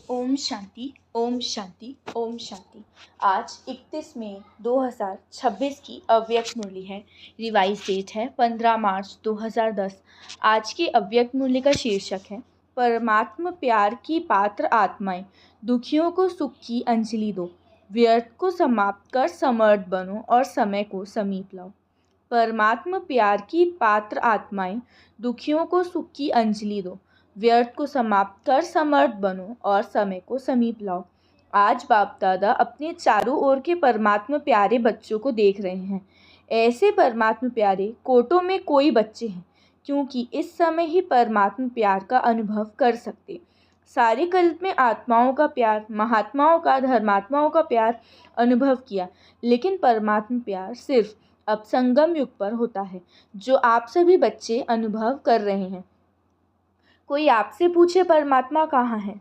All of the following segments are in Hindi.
ओम शांति, ओम शांति, ओम शांति। आज 31 मई 2026 की अव्यक्त मुरली है। रिवाइज डेट है 15 मार्च 2010। आज की अव्यक्त मुरली का शीर्षक है परमात्मा प्यार की पात्र आत्माएं, दुखियों को सुख की अंजलि दो, व्यर्थ को समाप्त कर समर्थ बनो और समय को समीप लाओ। परमात्मा प्यार की पात्र आत्माएं, दुखियों को सुख की अंजलि दो, व्यर्थ को समाप्त कर समर्थ बनो और समय को समीप लाओ। आज बाप दादा अपने चारों ओर के परमात्मा प्यारे बच्चों को देख रहे हैं। ऐसे परमात्मा प्यारे कोटों में कोई बच्चे हैं, क्योंकि इस समय ही परमात्मा प्यार का अनुभव कर सकते। सारे कल्प में आत्माओं का प्यार, महात्माओं का, धर्मात्माओं का प्यार अनुभव किया, लेकिन परमात्मा प्यार सिर्फ अब संगम युग पर होता है, जो आप सभी बच्चे अनुभव कर रहे हैं। कोई आपसे पूछे परमात्मा कहाँ है,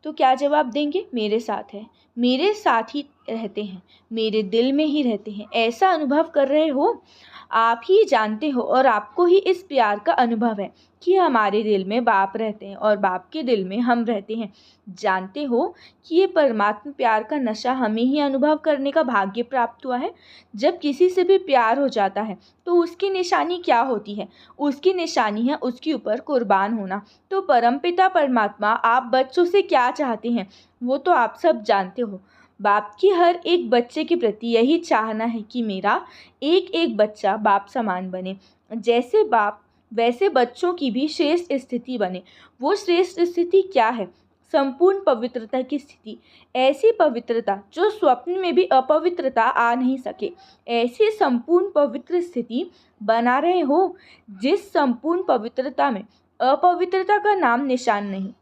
तो क्या जवाब देंगे? मेरे साथ है, मेरे साथ ही रहते हैं, मेरे दिल में ही रहते हैं। ऐसा अनुभव कर रहे हो? आप ही जानते हो और आपको ही इस प्यार का अनुभव है कि हमारे दिल में बाप रहते हैं और बाप के दिल में हम रहते हैं। जानते हो कि ये परमात्मा प्यार का नशा हमें ही अनुभव करने का भाग्य प्राप्त हुआ है। जब किसी से भी प्यार हो जाता है तो उसकी निशानी क्या होती है? उसकी निशानी है उसके ऊपर कुर्बान होना। तो परमपिता परमात्मा आप बच्चों से क्या चाहते हैं वो तो आप सब जानते हो। बाप की हर एक बच्चे के प्रति यही चाहना है कि मेरा एक एक बच्चा बाप समान बने। जैसे बाप वैसे बच्चों की भी श्रेष्ठ स्थिति बने। वो श्रेष्ठ स्थिति क्या है? संपूर्ण पवित्रता की स्थिति। ऐसी पवित्रता जो स्वप्न में भी अपवित्रता आ नहीं सके। ऐसी संपूर्ण पवित्र स्थिति बना रहे हो जिस संपूर्ण पवित्रता में अपवित्रता का नाम निशान नहीं।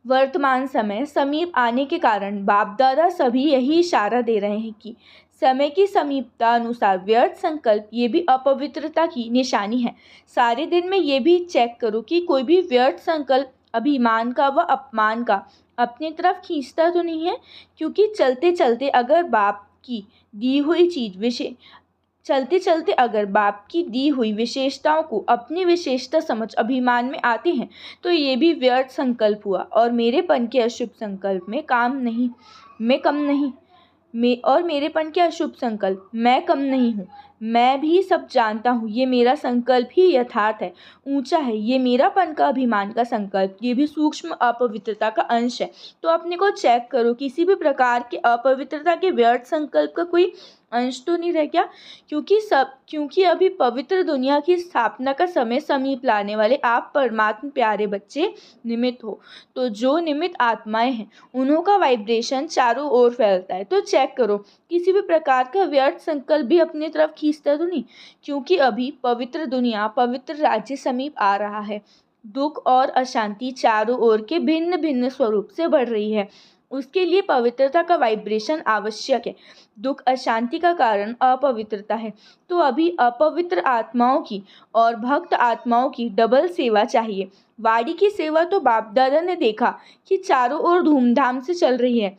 वर्तमान समय समीप आने के कारण बाप दादा सभी यही इशारा दे रहे हैं कि समय की समीपता अनुसार व्यर्थ संकल्प ये भी अपवित्रता की निशानी है। सारे दिन में ये भी चेक करो कि कोई भी व्यर्थ संकल्प अभिमान का व अपमान का अपनी तरफ खींचता तो नहीं है, क्योंकि चलते चलते अगर बाप की दी हुई विशेषताओं को अपनी विशेषता समझ अभिमान में आते हैं तो ये भी व्यर्थ संकल्प हुआ और मेरेपन के अशुभ संकल्प में मेरेपन के अशुभ संकल्प मैं कम नहीं हूँ। मैं भी सब जानता हूँ, ये मेरा संकल्प ही यथार्थ है, ऊंचा है। ये मेरापन का अभिमान का संकल्प ये भी सूक्ष्म अपवित्रता का अंश है। तो अपने को चेक करो, किसी भी प्रकार के अपवित्रता के व्यर्थ संकल्प का कोई अंश तो नहीं रह गया, क्योंकि अभी पवित्र दुनिया की स्थापना का समय समीप लाने वाले आप परमात्मा प्यारे बच्चे निमित्त हो। तो जो निमित्त आत्माएं हैं उन्हों का वाइब्रेशन चारों ओर फैलता है। तो चेक करो किसी भी प्रकार का व्यर्थ संकल्प भी अपनी तरफ खींचता तो नहीं, क्योंकि अभी पवित्र दुनिया, पवित्र राज्य समीप आ रहा है। दुख और अशांति चारों ओर के भिन्न भिन्न स्वरूप से बढ़ रही है। उसके लिए पवित्रता का वाइब्रेशन आवश्यक है। दुख अशांति का कारण अपवित्रता है। तो अभी अपवित्र आत्माओं की और भक्त आत्माओं की डबल सेवा चाहिए। वाड़ी की सेवा तो बाप दादा ने देखा कि चारों ओर धूमधाम से चल रही है,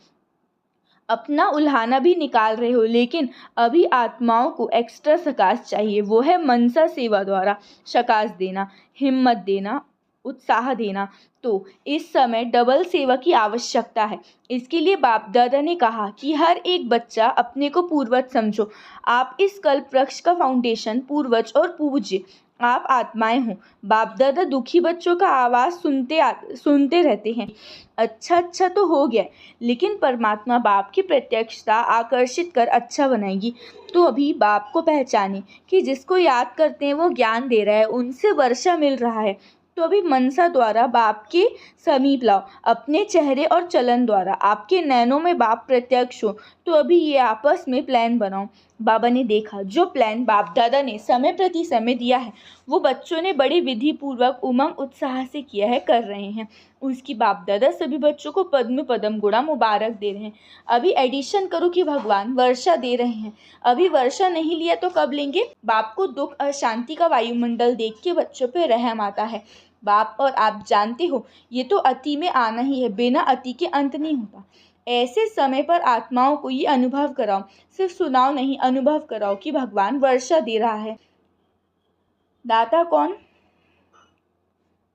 अपना उल्हाना भी निकाल रहे हो, लेकिन अभी आत्माओं को एक्स्ट्रा सकाश चाहिए। वो है मनसा सेवा द्वारा सकाश देना, हिम्मत देना, उत्साह देना। तो इस समय डबल सेवा की आवश्यकता है। इसके लिए बाप दादा ने कहा कि हर एक बच्चा अपने को पूर्वज समझो। आप इस कल्प वृक्ष का फाउंडेशन, पूर्वज और पूज्य आप आत्माएं हो। बाप दादा दुखी बच्चों का आवाज़ सुनते रहते हैं। अच्छा तो हो गया, लेकिन परमात्मा बाप की प्रत्यक्षता आकर्षित कर अच्छा बनाएगी। तो अभी बाप को पहचाने कि जिसको याद करते हैं वो ज्ञान दे रहा है, उनसे वर्षा मिल रहा है। तो अभी मनसा द्वारा बाप के समीप लाओ। अपने चेहरे और चलन द्वारा आपके नैनों में बाप प्रत्यक्ष हो। तो अभी ये आपस में प्लान बनाओ। बाबा ने देखा जो प्लान बाप दादा ने समय प्रति समय दिया है वो बच्चों ने बड़े विधि पूर्वक उमंग उत्साह से किया है, कर रहे हैं। उसकी बाप दादा सभी बच्चों को पद्म पदम गुणा मुबारक दे रहे हैं। अभी एडिशन करो कि भगवान वर्षा दे रहे हैं। अभी वर्षा नहीं लिया तो कब लेंगे? बाप को दुख अशांति का वायुमंडल देख के बच्चों पे रहम आता है। बाप और आप जानते हो ये तो अति में आना ही है, बिना अति के अंत नहीं होता। ऐसे समय पर आत्माओं को ये अनुभव कराओ, सिर्फ सुनाओ नहीं, अनुभव कराओ कि भगवान वर्षा दे रहा है। दाता कौन?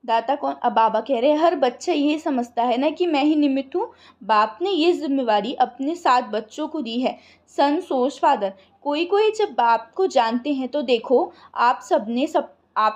दाता कौन? अब बाबा कह रहे हैं हर बच्चा ये समझता है ना कि मैं ही निमित्त हूँ। बाप ने ये जिम्मेवारी अपने 7 बच्चों को दी है। सन सोच फादर, कोई कोई जब बाप को जानते हैं तो देखो, आप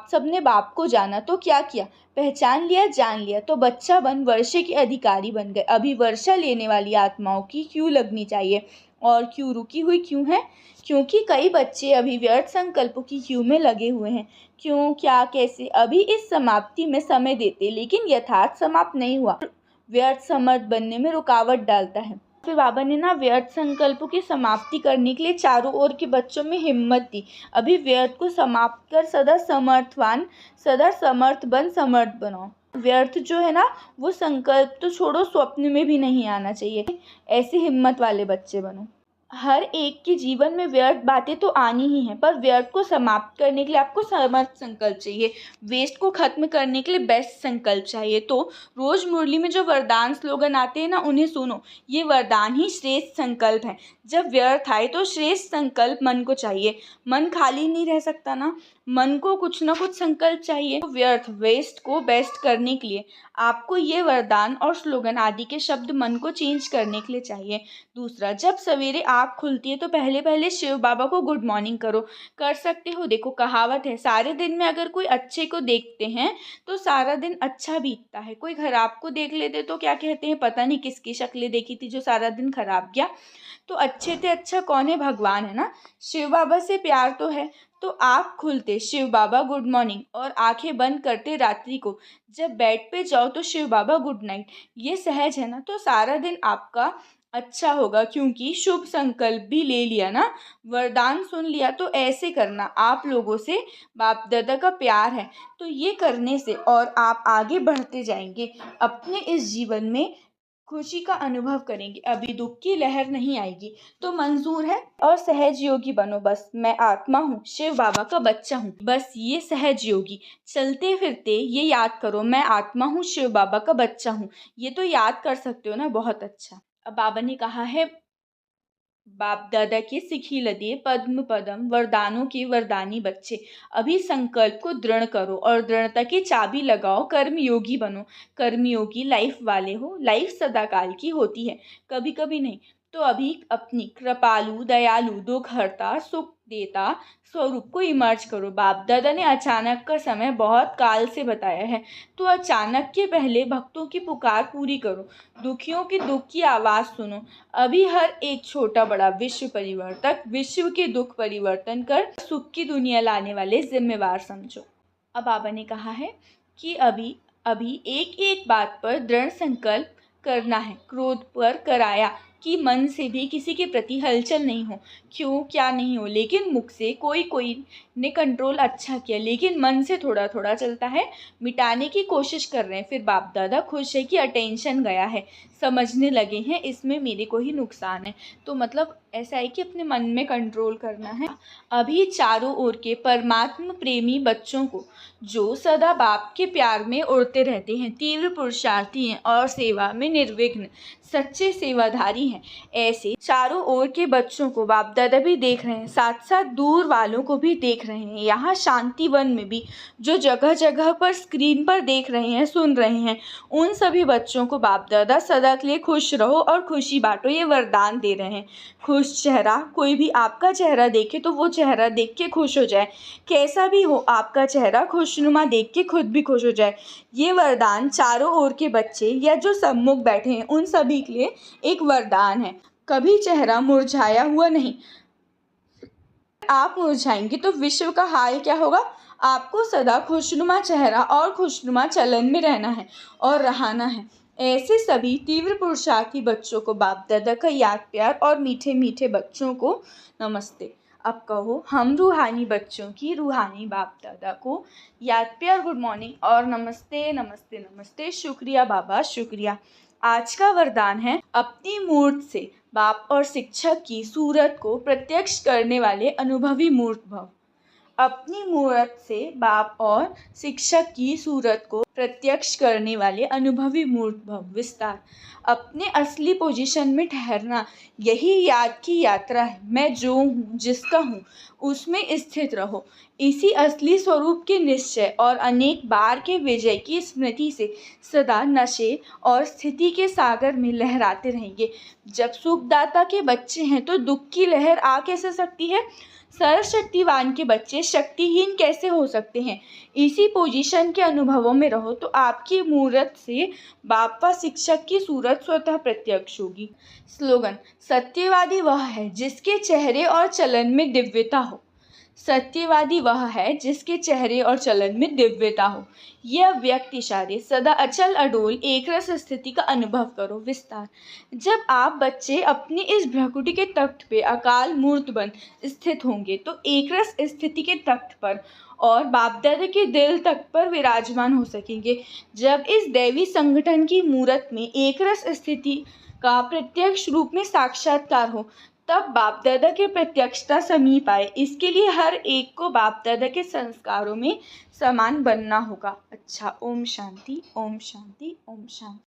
सबने बाप को जाना तो क्या किया, पहचान लिया, जान लिया, तो बच्चा बन वर्षे के अधिकारी बन गए। अभी वर्षा लेने वाली आत्माओं की क्यों लगनी चाहिए, और क्यों रुकी हुई क्यों है? क्योंकि कई बच्चे अभी व्यर्थ संकल्पों की क्यू में लगे हुए हैं। क्यों, क्या, कैसे, अभी इस समाप्ति में समय देते, लेकिन यथार्थ समाप्त नहीं हुआ, व्यर्थ समर्थ बनने में रुकावट डालता है। फिर बाबा ने ना व्यर्थ संकल्पों की समाप्ति करने के लिए चारों ओर के बच्चों में हिम्मत दी। अभी व्यर्थ को समाप्त कर सदा समर्थ बन समर्थ बनाओ। व्यर्थ जो है ना, वो संकल्प तो छोड़ो, स्वप्न में भी नहीं आना चाहिए। ऐसे हिम्मत वाले बच्चे बनो। हर एक के जीवन में व्यर्थ बातें तो आनी ही हैं, पर व्यर्थ को समाप्त करने के लिए आपको समर्थ संकल्प चाहिए। वेस्ट को खत्म करने के लिए बेस्ट संकल्प चाहिए। तो रोज मुरली में जो वरदान स्लोगन आते हैं ना, उन्हें सुनो। ये वरदान ही श्रेष्ठ संकल्प है। जब व्यर्थ आए तो श्रेष्ठ संकल्प मन को चाहिए। मन खाली नहीं रह सकता ना, मन को कुछ ना कुछ संकल्प चाहिए। तो व्यर्थ वेस्ट को बेस्ट करने के लिए आपको ये वरदान और स्लोगन आदि के शब्द मन को चेंज करने के लिए चाहिए। दूसरा, जब सवेरे आँख खुलती है तो पहले पहले शिव बाबा को गुड मॉर्निंग करो। कर सकते हो, देखो कहावत है, सारे दिन में अगर कोई अच्छे को देखते हैं तो सारा दिन अच्छा बीतता है। कोई खराब को देख लेते तो क्या कहते हैं, पता नहीं किसकी शक्लें देखी थी जो सारा दिन खराब गया। तो अच्छे से अच्छा कौन है? भगवान है ना। शिव बाबा से प्यार तो है। तो आँख खुलते शिव बाबा गुड मॉर्निंग, और आंखें बंद करते रात्रि को जब बेड पे जाओ तो शिव बाबा गुड नाइट। ये सहज है ना, तो सारा दिन आपका अच्छा होगा, क्योंकि शुभ संकल्प भी ले लिया ना, वरदान सुन लिया। तो ऐसे करना, आप लोगों से बाप दादा का प्यार है, तो ये करने से और आप आगे बढ़ते जाएंगे, अपने इस जीवन में खुशी का अनुभव करेंगे, अभी दुख की लहर नहीं आएगी। तो मंजूर है, और सहज योगी बनो। बस मैं आत्मा हूँ, शिव बाबा का बच्चा हूँ, बस ये सहज योगी। चलते फिरते ये याद करो, मैं आत्मा हूँ, शिव बाबा का बच्चा हूँ। ये तो याद कर सकते हो ना, बहुत अच्छा। अब बाबा ने कहा है, बाप दादा के सिखी लदिए पद्म पदम, वरदानों के वरदानी बच्चे, अभी संकल्प को दृढ़ करो और दृढ़ता की चाबी लगाओ, कर्म योगी बनो। कर्म योगी लाइफ वाले हो। लाइफ सदाकाल की होती है, कभी कभी नहीं। तो अभी अपनी कृपालु दयालु दुख हरता सुख देता स्वरूप को इमर्ज करो। बाप दादा ने अचानक का समय बहुत काल से बताया है, तो अचानक के पहले भक्तों की पुकार पूरी करो, दुखियों की दुख की आवाज़ सुनो। अभी हर एक छोटा बड़ा विश्व परिवर्तक, विश्व के दुख परिवर्तन कर सुख की दुनिया लाने वाले जिम्मेवार समझो। अब बाबा ने कहा है कि अभी अभी एक एक बात पर दृढ़ संकल्प करना है। क्रोध पर कराया कि मन से भी किसी के प्रति हलचल नहीं हो, क्यों क्या नहीं हो, लेकिन मुख से कोई कोई ने कंट्रोल अच्छा किया, लेकिन मन से थोड़ा थोड़ा चलता है, मिटाने की कोशिश कर रहे हैं। फिर बाप दादा खुश है कि अटेंशन गया है, समझने लगे हैं इसमें मेरे को ही नुकसान है। तो मतलब ऐसा है कि अपने मन में कंट्रोल करना है। अभी चारों ओर के परमात्मा प्रेमी बच्चों को, जो सदा बाप के प्यार में उड़ते रहते हैं, तीव्र पुरुषार्थी हैं और सेवा में निर्विघ्न सच्चे सेवाधारी हैं, ऐसे चारों ओर के बच्चों को बाप दादा भी देख रहे हैं, साथ साथ दूर वालों को भी देख रहे हैं। यहाँ शांतिवन में भी जो जगह जगह पर स्क्रीन पर देख रहे हैं, सुन रहे हैं, उन सभी बच्चों को बाप दादा सदा के लिए खुश रहो और खुशी बांटो, ये वरदान दे रहे हैं। खुश चेहरा, कोई भी आपका चेहरा देखे तो वो चेहरा देख के खुश हो जाए, कैसा भी हो आपका चेहरा खुशनुमा देख के खुद भी खुश हो जाए। ये वरदान चारों ओर के बच्चे या जो सम्मुख बैठे हैं उन सभी के लिए एक वरदान है। कभी चेहरा मुरझाया हुआ नहीं, आप मुरझाएंगे तो विश्व का हाल क्या होगा। आपको सदा खुशनुमा चेहरा और खुशनुमा चलन में रहना है और रहाना है। ऐसे सभी तीव्र पुरुषार्थी बच्चों को बाप दादा का याद प्यार और मीठे मीठे बच्चों को नमस्ते। अब कहो, हम रूहानी बच्चों की रूहानी बाप दादा को याद प्यार, गुड मॉर्निंग और नमस्ते नमस्ते नमस्ते। शुक्रिया बाबा, शुक्रिया। आज का वरदान है, अपनी मूर्त से बाप और शिक्षक की सूरत को प्रत्यक्ष करने वाले अनुभवी मूर्त भव। अपनी मूरत से बाप और शिक्षक की सूरत को प्रत्यक्ष करने वाले अनुभवी मूर्त भव। विस्तार। अपने असली पोजीशन में ठहरना, यही याद की यात्रा है। मैं जो हूँ, जिसका हूँ, उसमें स्थित रहो। इसी असली स्वरूप के निश्चय और अनेक बार के विजय की स्मृति से सदा नशे और स्थिति के सागर में लहराते रहेंगे। जब सुखदाता के बच्चे हैं तो दुख की लहर आ कैसे सकती है? सर्वशक्तिवान के बच्चे शक्तिहीन कैसे हो सकते हैं? इसी पोजीशन के अनुभवों में रहो तो आपकी मूरत से बाप व शिक्षक की सूरत स्वतः प्रत्यक्ष होगी। स्लोगन। सत्यवादी वह है जिसके चेहरे और चलन में दिव्यता हो। सत्यवादी वह है जिसके चेहरे और चलन में दिव्यता हो। यह व्यक्त इशारे सदा अचल अडोल एकरस स्थिति का अनुभव करो। विस्तार। जब आप बच्चे अपनी इस भ्रकुटी के तख्त पे अकाल मूर्त बन स्थित होंगे तो एकरस स्थिति के तख्त पर और बाप दादा के दिल तख्त पर विराजमान हो सकेंगे। जब इस दैवी संगठन की मूरत में एकरस स्थिति का प्रत्यक्ष रूप में साक्षात्कार हो, तब बाप दादा की प्रत्यक्षता समीप आए। इसके लिए हर एक को बाप दादा के संस्कारों में समान बनना होगा। अच्छा, ओम शांति, ओम शांति, ओम शांति।